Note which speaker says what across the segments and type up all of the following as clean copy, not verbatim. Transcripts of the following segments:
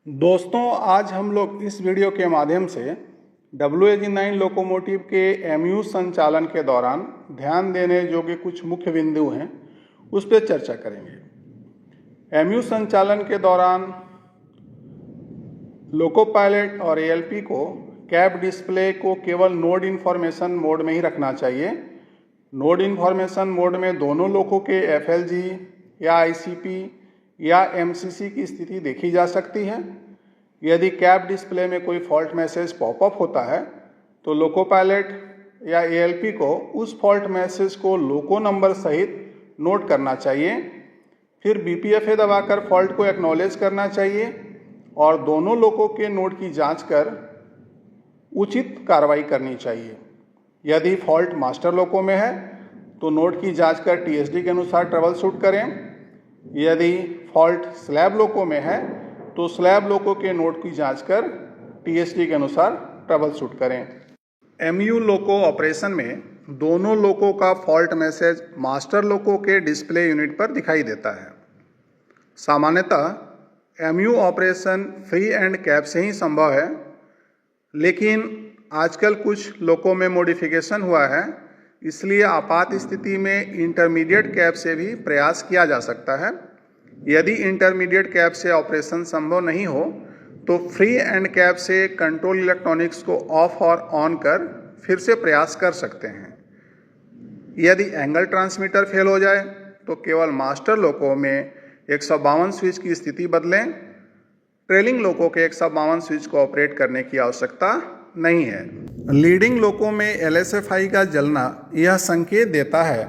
Speaker 1: दोस्तों, आज हम लोग इस वीडियो के माध्यम से WAG9 लोकोमोटिव के MU संचालन के दौरान ध्यान देने योग्य कुछ मुख्य बिंदु हैं उस पर चर्चा करेंगे। MU संचालन के दौरान लोको पायलट और ALP को कैब डिस्प्ले को केवल नोड इन्फॉर्मेशन मोड में ही रखना चाहिए। नोड इन्फॉर्मेशन मोड में दोनों लोको के FLG या ICP या MCC की स्थिति देखी जा सकती है। यदि कैब डिस्प्ले में कोई फॉल्ट मैसेज पॉपअप होता है तो लोको पायलट या ALP को उस फॉल्ट मैसेज को लोको नंबर सहित नोट करना चाहिए। फिर BPFA दबाकर फॉल्ट को एक्नॉलेज करना चाहिए और दोनों लोको के नोड की जांच कर उचित कार्रवाई करनी चाहिए। यदि फॉल्ट मास्टर लोको में है तो नोड की जांच कर TSD के अनुसार ट्रबल शूट करें। यदि फॉल्ट स्लैब लोको में है तो स्लैब लोको के नोड की जांच कर TSD के अनुसार ट्रबल शूट करें। MU लोको ऑपरेशन में दोनों लोको का फॉल्ट मैसेज मास्टर लोको के डिस्प्ले यूनिट पर दिखाई देता है। सामान्यतः MU operation free and cab से ही संभव है, लेकिन आजकल कुछ लोको में मॉडिफिकेशन हुआ है, इसलिए आपात स्थिति में इंटरमीडिएट कैब से भी प्रयास किया जा सकता है। यदि इंटरमीडिएट कैब से ऑपरेशन संभव नहीं हो तो फ्री एंड कैब से कंट्रोल इलेक्ट्रॉनिक्स को ऑफ और ऑन कर फिर से प्रयास कर सकते हैं। यदि एंगल ट्रांसमीटर फेल हो जाए तो केवल मास्टर लोको में 152 स्विच की स्थिति बदलें। ट्रेलिंग लोको के 152 स्विच को ऑपरेट करने की आवश्यकता नहीं है। लीडिंग लोको में LSFI का जलना यह संकेत देता है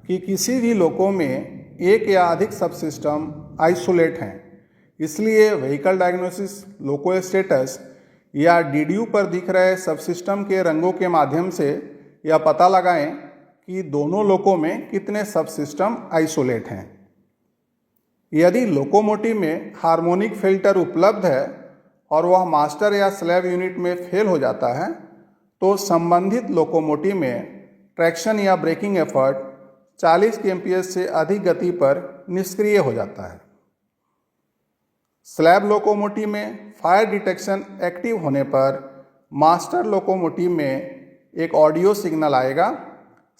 Speaker 1: कि किसी भी लोको में एक या अधिक सब सिस्टम आइसोलेट हैं। इसलिए व्हीकल डायग्नोसिस लोको स्टेटस या DDU पर दिख रहे सब सिस्टम के रंगों के माध्यम से यह पता लगाएं कि दोनों लोको में कितने सब सिस्टम आइसोलेट हैं। यदि लोकोमोटिव में हार्मोनिक फिल्टर उपलब्ध है और वह मास्टर या स्लैब यूनिट में फेल हो जाता है तो संबंधित लोकोमोटिव में ट्रैक्शन या ब्रेकिंग एफर्ट 40 kmph से अधिक गति पर निष्क्रिय हो जाता है। स्लैब लोकोमोटिव में फायर डिटेक्शन एक्टिव होने पर मास्टर लोकोमोटिव में एक ऑडियो सिग्नल आएगा,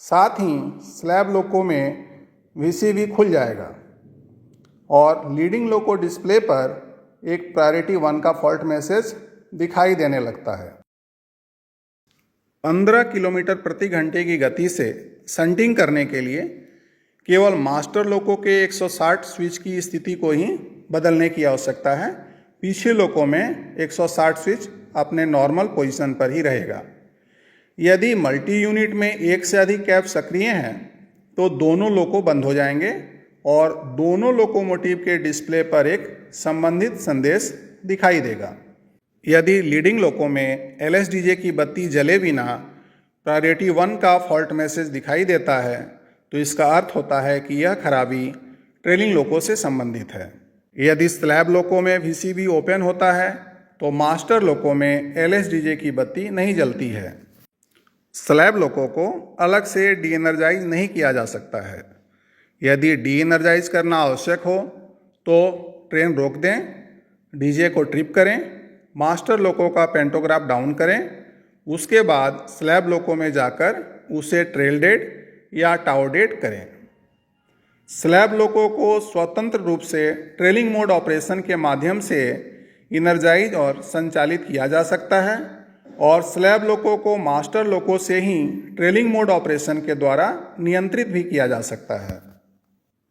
Speaker 1: साथ ही स्लैब लोको में VCV खुल जाएगा और लीडिंग लोको डिस्प्ले पर एक प्रायोरिटी 1 का फॉल्ट मैसेज दिखाई देने लगता है। 15 किलोमीटर प्रति घंटे की गति से शंटिंग करने के लिए केवल मास्टर लोको के 160 स्विच की स्थिति को ही बदलने की आवश्यकता है। पीछे लोको में 160 स्विच अपने नॉर्मल पोजीशन पर ही रहेगा। यदि मल्टी यूनिट में एक से अधिक कैब सक्रिय हैं तो दोनों लोको बंद हो जाएंगे और दोनों लोकोमोटिव के डिस्प्ले पर एक संबंधित संदेश दिखाई देगा। यदि लीडिंग लोको में LSDJ की बत्ती जले बिना प्रायोरिटी 1 का फॉल्ट मैसेज दिखाई देता है तो इसका अर्थ होता है कि यह खराबी ट्रेलिंग लोको से संबंधित है। यदि स्लैब लोको में VCV ओपन होता है तो मास्टर लोको में LSDJ की बत्ती नहीं जलती है। स्लैब लोको को अलग से डी एनर्जाइज नहीं किया जा सकता है। यदि डी एनर्जाइज करना आवश्यक हो तो ट्रेन रोक दें, DJ को ट्रिप करें, मास्टर लोको का पेंटोग्राफ डाउन करें, उसके बाद स्लैब लोको में जाकर उसे ट्रेल डेड या टाउ डेड करें। स्लैब लोको को स्वतंत्र रूप से ट्रेलिंग मोड ऑपरेशन के माध्यम से इनर्जाइज और संचालित किया जा सकता है और स्लैब लोको को मास्टर लोको से ही ट्रेलिंग मोड ऑपरेशन के द्वारा नियंत्रित भी किया जा सकता है।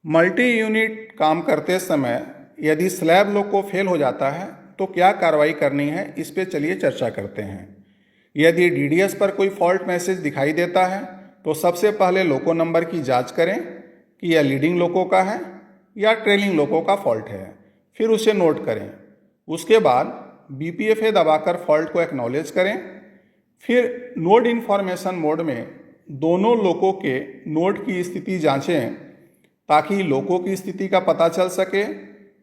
Speaker 1: मल्टी यूनिट काम करते समय यदि स्लैब लोको फेल हो जाता है तो क्या कार्रवाई करनी है, इस पे चलिए चर्चा करते हैं। यदि DDS पर कोई फॉल्ट मैसेज दिखाई देता है तो सबसे पहले लोको नंबर की जांच करें कि यह लीडिंग लोको का है या ट्रेलिंग लोको का फॉल्ट है, फिर उसे नोट करें। उसके बाद BPFA दबाकर फॉल्ट को एक्नॉलेज करें। फिर नोड इन्फॉर्मेशन मोड में दोनों लोको के नोड की स्थिति जांचें ताकि लोको की स्थिति का पता चल सके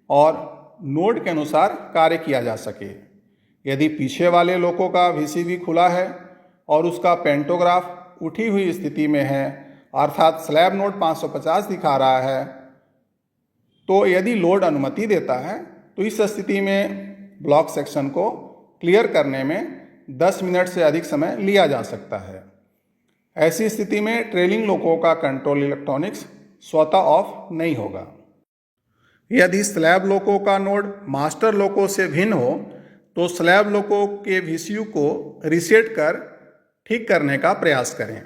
Speaker 1: और नोड के अनुसार कार्य किया जा सके। यदि पीछे वाले लोको का VCV खुला है और उसका पेंटोग्राफ उठी हुई स्थिति में है, अर्थात स्लैब नोड 550 दिखा रहा है, तो यदि लोड अनुमति देता है तो इस स्थिति में ब्लॉक सेक्शन को क्लियर करने में 10 मिनट से अधिक समय लिया जा सकता है। ऐसी स्थिति में ट्रेलिंग लोको का कंट्रोल इलेक्ट्रॉनिक्स स्वतः ऑफ नहीं होगा। यदि स्लैब लोको का नोड मास्टर लोको से भिन्न हो तो स्लैब लोको के VCU को रीसेट कर ठीक करने का प्रयास करें।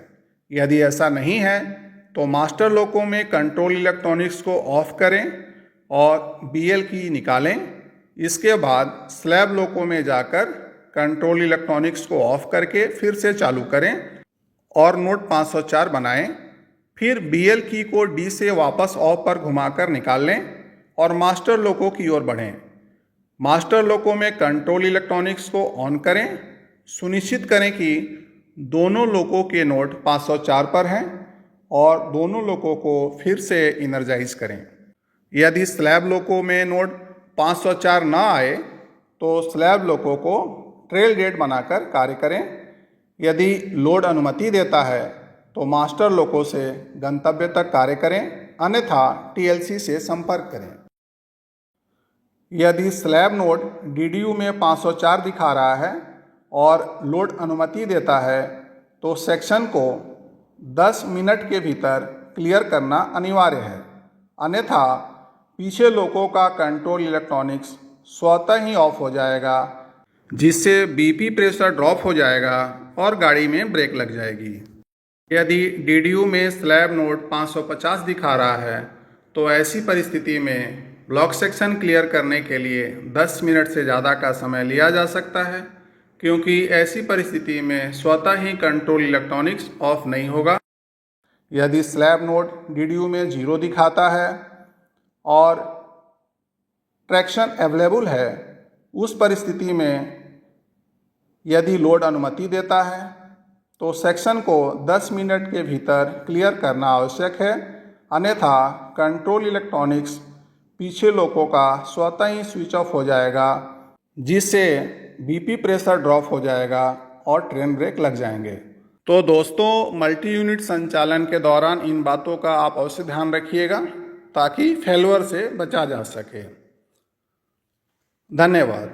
Speaker 1: यदि ऐसा नहीं है तो मास्टर लोको में कंट्रोल इलेक्ट्रॉनिक्स को ऑफ करें और BL की निकालें। इसके बाद स्लैब लोको में जाकर कंट्रोल इलेक्ट्रॉनिक्स को ऑफ करके फिर से चालू करें और नोड 504 बनाएं। फिर BL की को D से वापस ऑफ पर घुमाकर निकाल लें और मास्टर लोको की ओर बढ़ें। मास्टर लोको में कंट्रोल इलेक्ट्रॉनिक्स को ऑन करें। सुनिश्चित करें कि दोनों लोको के नोड 504 पर हैं और दोनों लोको को फिर से इनर्जाइज करें। यदि स्लैब लोको में नोड 504 ना आए तो स्लैब लोको को ट्रेल गेट बनाकर कार्य करें। यदि लोड अनुमति देता है तो मास्टर लोको से गंतव्य तक कार्य करें, अन्यथा TLC से संपर्क करें। यदि स्लैब नोड DDU में 504 दिखा रहा है और लोड अनुमति देता है तो सेक्शन को 10 मिनट के भीतर क्लियर करना अनिवार्य है, अन्यथा पीछे लोको का कंट्रोल इलेक्ट्रॉनिक्स स्वतः ही ऑफ हो जाएगा, जिससे BP प्रेशर ड्रॉप हो जाएगा और गाड़ी में ब्रेक लग जाएगी। यदि DDU में स्लैब नोड 550 दिखा रहा है तो ऐसी परिस्थिति में ब्लॉक सेक्शन क्लियर करने के लिए 10 मिनट से ज़्यादा का समय लिया जा सकता है, क्योंकि ऐसी परिस्थिति में स्वतः ही कंट्रोल इलेक्ट्रॉनिक्स ऑफ नहीं होगा। यदि स्लैब नोड DDU में 0 दिखाता है और ट्रैक्शन अवेलेबल है, उस परिस्थिति में यदि लोड अनुमति देता है तो सेक्शन को 10 मिनट के भीतर क्लियर करना आवश्यक है, अन्यथा कंट्रोल इलेक्ट्रॉनिक्स पीछे लोको का स्वतः ही स्विच ऑफ हो जाएगा, जिससे BP प्रेशर ड्रॉप हो जाएगा और ट्रेन ब्रेक लग जाएंगे। तो दोस्तों, मल्टी यूनिट संचालन के दौरान इन बातों का आप अवश्य ध्यान रखिएगा ताकि फेल्योर से बचा जा सके। धन्यवाद।